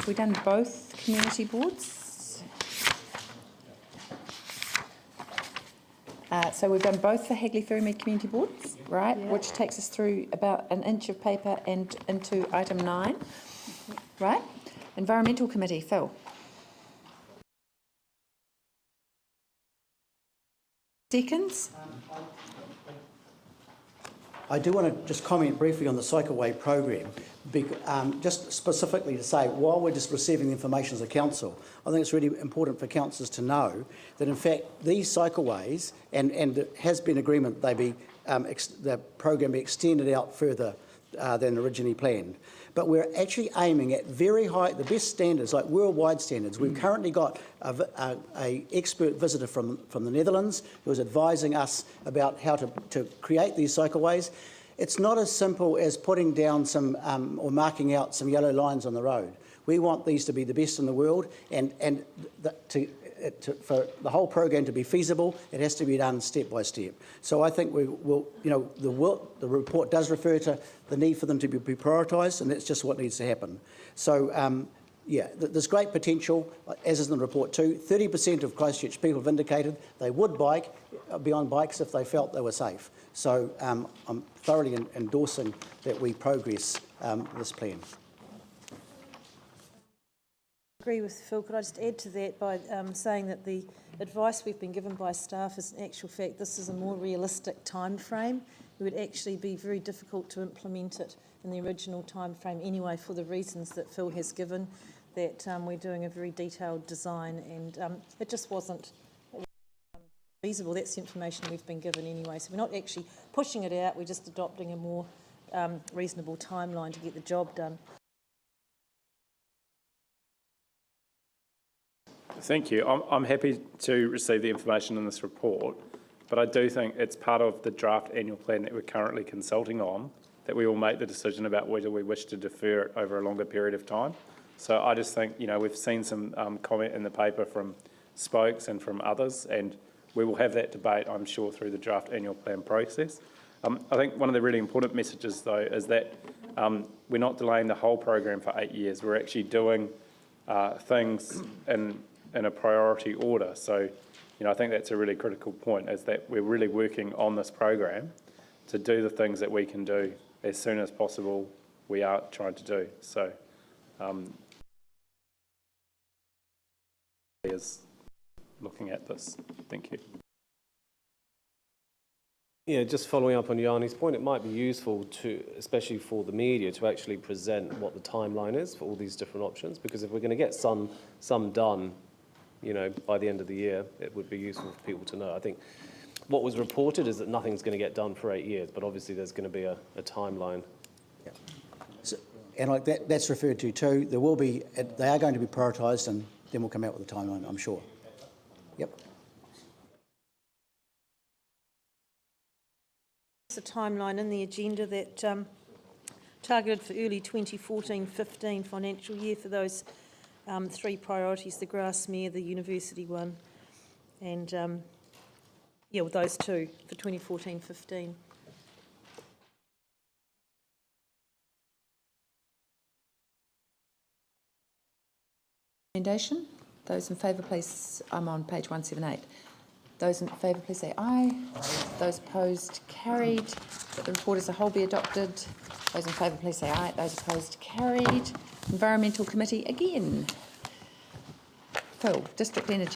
Have we done both community boards? So we've done both the Hagley Ferrymead Community Boards, right? Yeah. Which takes us through about an inch of paper and into item 9, right? Environmental Committee, Phil. Seconds. I do want to just comment briefly on the cycleway program, just specifically to say, while we're just receiving the information as a council, I think it's really important for councillors to know that in fact these cycleways, and there has been agreement they be the program be extended out further than originally planned. But we're actually aiming at very high, the best standards, like worldwide standards. We've currently got a expert visitor from the Netherlands who is advising us about how to create these cycleways. It's not as simple as putting down some or marking out some yellow lines on the road. We want these to be the best in the world, and for the whole program to be feasible, it has to be done step by step. So I think we will, the report does refer to the need for them to be prioritised, and that's just what needs to happen. So yeah, there's great potential, as is in the report too. 30% of Christchurch people have indicated they would be on bikes if they felt they were safe. So I'm thoroughly endorsing that we progress this plan. I agree with Phil. Could I just add to that by saying that the advice we've been given by staff is, in actual fact, this is a more realistic time frame. It would actually be very difficult to implement it in the original time frame anyway, for the reasons that Phil has given, that we're doing a very detailed design, and it just wasn't feasible. That's the information we've been given anyway. So we're not actually pushing it out, we're just adopting a more reasonable timeline to get the job done. Thank you. I'm happy to receive the information in this report, but I do think it's part of the draft annual plan that we're currently consulting on that we will make the decision about whether we wish to defer it over a longer period of time. So I just think, we've seen some comment in the paper from Spokes and from others, and we will have that debate, I'm sure, through the draft annual plan process. I think one of the really important messages, though, is that we're not delaying the whole program for 8 years. We're actually doing things in a priority order. So, I think that's a really critical point, is that we're really working on this program to do the things that we can do as soon as possible. We are trying to do so. Is looking at this. Thank you. Yeah, just following up on Yanni's point, it might be useful to, especially for the media, to actually present what the timeline is for all these different options, because if we're going to get some done, by the end of the year, it would be useful for people to know. I think what was reported is that nothing's going to get done for 8 years, but obviously there's going to be a timeline. Yeah. So, and like that's referred to too. There will be, they are going to be prioritised, and then we'll come out with a timeline, I'm sure. Yep. It's a timeline in the agenda that targeted for early 2014-15 financial year for those 3 priorities: the Grassmere, the university one, and with those 2 for 2014-15. Recommendation. Those in favour, please. I'm on page 178. Those in favour, please say aye. Those opposed, carried. That the report as a whole be adopted. Those in favour, please say aye. Those opposed, carried. Environmental Committee again. Phil, District Energy.